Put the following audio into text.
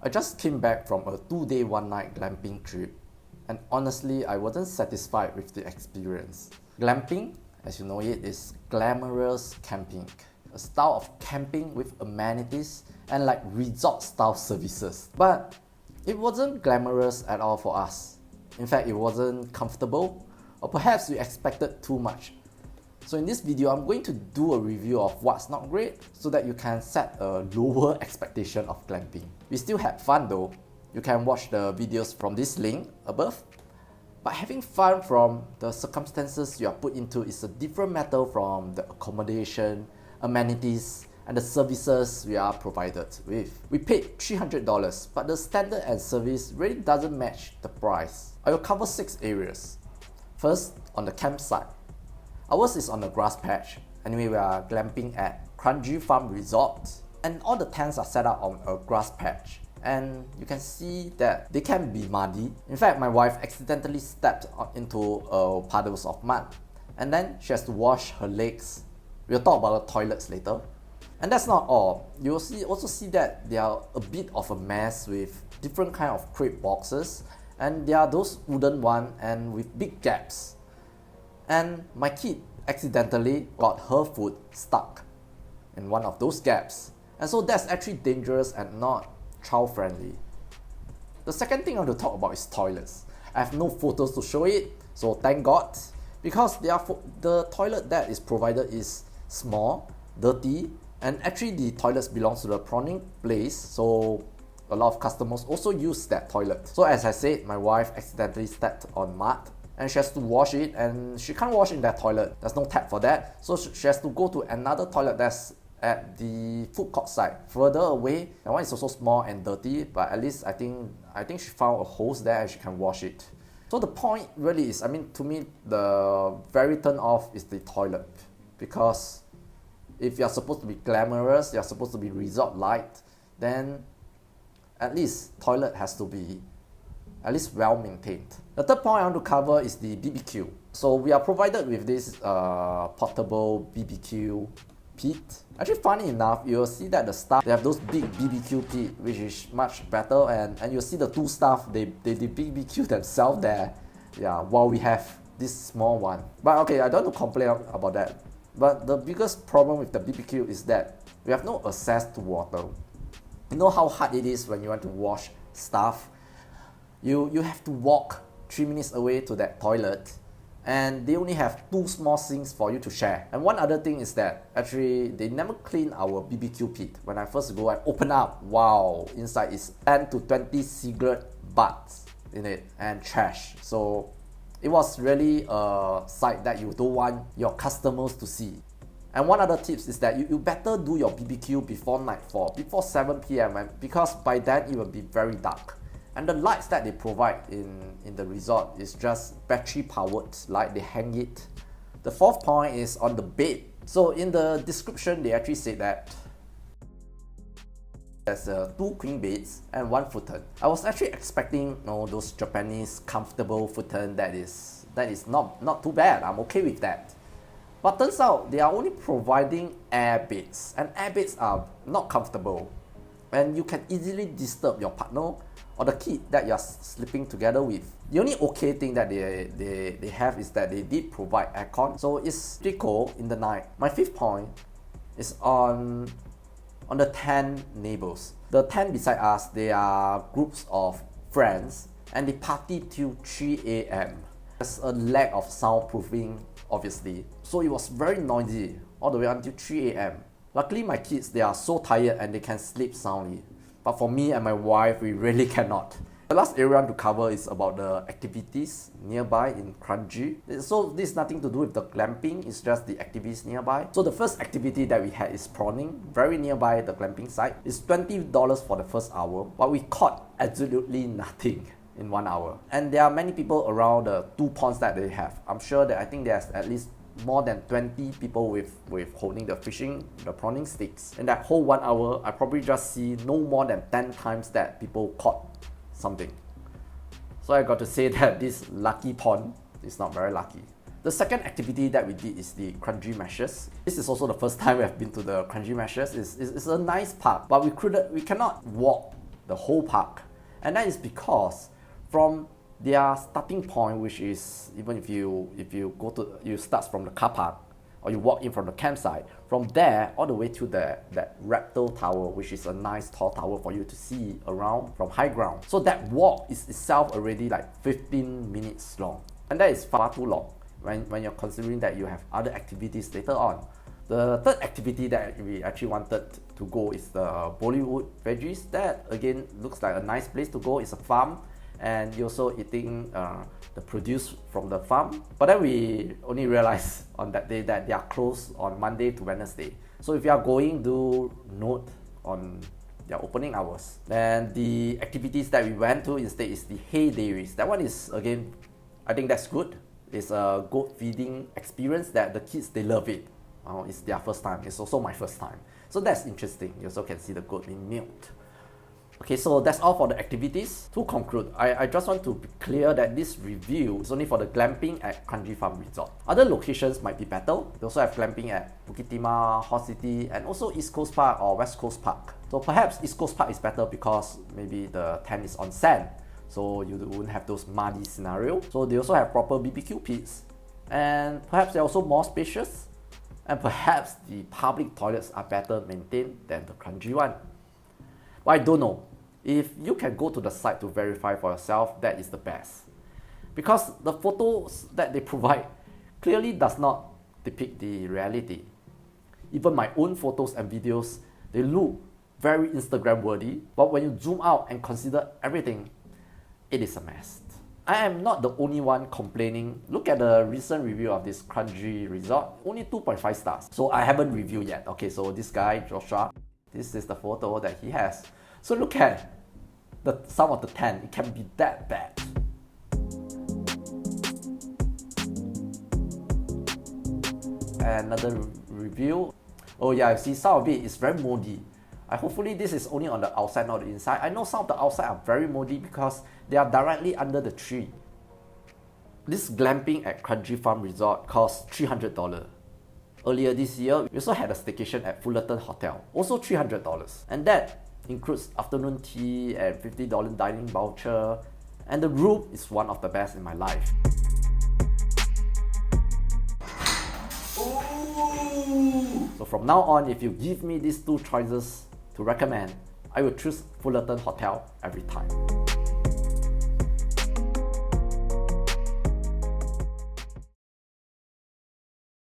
I just came back from a 2-day 1-night glamping trip, and honestly I wasn't satisfied with the experience. Glamping, as you know it, is glamorous camping, a style of camping with amenities and like resort style services. But it wasn't glamorous at all for us. In fact, it wasn't comfortable, or perhaps we expected too much. So in this video, I'm going to do a review of what's not great so that you can set a lower expectation of glamping. We still had fun though. You can watch the videos from this link above. But having fun from the circumstances you are put into is a different matter from the accommodation, amenities, and the services we are provided with. We paid $300, but the standard and service really doesn't match the price. I will cover 6 areas. First, on the campsite. Ours is on a grass patch. Anyway, we are glamping at Kranji Farm Resort, and all the tents are set up on a grass patch. And you can see that they can be muddy. In fact, my wife accidentally stepped into puddles of mud, and then she has to wash her legs. We'll talk about the toilets later. And that's not all. You will also see that they are a bit of a mess with different kind of crate boxes, and there are those wooden one and with big gaps. And my kid accidentally got her foot stuck in one of those gaps. And so that's actually dangerous and not child friendly. The second thing I want to talk about is toilets. I have no photos to show it, so thank God, because the toilet that is provided is small, dirty, and actually the toilets belongs to the prawning place, so a lot of customers also use that toilet. So as I said, my wife accidentally stepped on mud and she has to wash it, and she can't wash in that toilet. There's no tap for that, so she has to go to another toilet that's at the food court side, further away. That one is also small and dirty, but at least I think she found a hose there and she can wash it. So the point really is, to me, the very turn off is the toilet, because if you're supposed to be glamorous, you're supposed to be resort light, then at least toilet has to be at least well maintained. The third point I want to cover is the BBQ. So we are provided with this portable BBQ pit. Actually, funny enough, you'll see that the staff, they have those big BBQ pit, which is much better, and you'll see the 2 staff, they BBQ themselves there, while we have this small one. But okay, I don't want to complain about that. But the biggest problem with the BBQ is that we have no access to water. You know how hard it is when you want to wash stuff? You have to walk 3 minutes away to that toilet, and they only have 2 small sinks for you to share. And one other thing is that actually they never clean our BBQ pit. When I first go, I open up, wow, inside is 10 to 20 cigarette butts in it and trash. So it was really a sight that you don't want your customers to see. And one other tips is that you better do your BBQ before nightfall, before 7 p.m. because by then it will be very dark. And the lights that they provide in the resort is just battery powered light, they hang it. The fourth point is on the bed. So in the description, they actually say that there's 2 queen beds and 1 futon. I was actually expecting those Japanese comfortable futon that is not too bad. I'm okay with that. But turns out they are only providing airbeds, and airbeds are not comfortable, and you can easily disturb your partner or the kid that you're sleeping together with. The only okay thing that they have is that they did provide aircon, so it's pretty cold in the night. My 5th point is on the tent neighbors. The tent beside us, they are groups of friends, and they party till 3 a.m. There's a lack of soundproofing, obviously, so it was very noisy all the way until 3 a.m. Luckily, my kids, they are so tired and they can sleep soundly. But for me and my wife, we really cannot. The last area I want to cover is about the activities nearby in Kranji. So this is nothing to do with the glamping, it's just the activities nearby. So the first activity that we had is prawning, very nearby the glamping site. It's $20 for the first hour, but we caught absolutely nothing in 1 hour. And there are many people around the 2 ponds that they have. I'm sure that I think there's at least more than 20 people with holding the prawning sticks. In that whole 1 hour, I probably just see no more than 10 times that people caught something. So I got to say that this lucky pond is not very lucky. The second activity that we did is the Kranji Meshes. This is also the first time we have been to the Kranji Meshes. It's a nice park, but we cannot walk the whole park. And that is because from their starting point, which is even if you start from the car park or you walk in from the campsite, from there all the way to that Raptor Tower, which is a nice tall tower for you to see around from high ground. So that walk is itself already like 15 minutes long, and that is far too long when you're considering that you have other activities later on. The third activity that we actually wanted to go is the Bollywood Veggies. That again looks like a nice place to go. It's a farm, and you're also eating the produce from the farm. But then we only realized on that day that they are closed on Monday to Wednesday. So if you are going, do note on their opening hours. And the activities that we went to instead is the hay dairies. That one is, again, I think that's good. It's a goat feeding experience that the kids, they love it. It's their first time. It's also my first time. So that's interesting. You also can see the goat being milked. Okay, so that's all for the activities. To conclude, I just want to be clear that this review is only for the glamping at Kranji Farm Resort. Other locations might be better. They also have glamping at Bukit Timah, Hot City, and also East Coast Park or West Coast Park. So perhaps East Coast Park is better because maybe the tent is on sand, so you won't have those muddy scenarios. So they also have proper BBQ pits, and perhaps they're also more spacious, and perhaps the public toilets are better maintained than the Kranji one. But I don't know. If you can go to the site to verify for yourself, that is the best. Because the photos that they provide clearly does not depict the reality. Even my own photos and videos, they look very Instagram worthy, but when you zoom out and consider everything, it is a mess. I am not the only one complaining. Look at the recent review of this Kranji resort, only 2.5 stars. So I haven't reviewed yet. Okay, so this guy, Joshua, this is the photo that he has. So look at some of the tent, it can be that bad. Another review. Oh yeah, I see some of it is very moldy. Hopefully this is only on the outside, not the inside. I know some of the outside are very moldy because they are directly under the tree. This glamping at Kranji Farm Resort costs $300. Earlier this year, we also had a staycation at Fullerton Hotel, also $300. And that includes afternoon tea and $50 dining voucher. And the room is one of the best in my life. Ooh. So from now on, if you give me these two choices to recommend, I will choose Fullerton Hotel every time.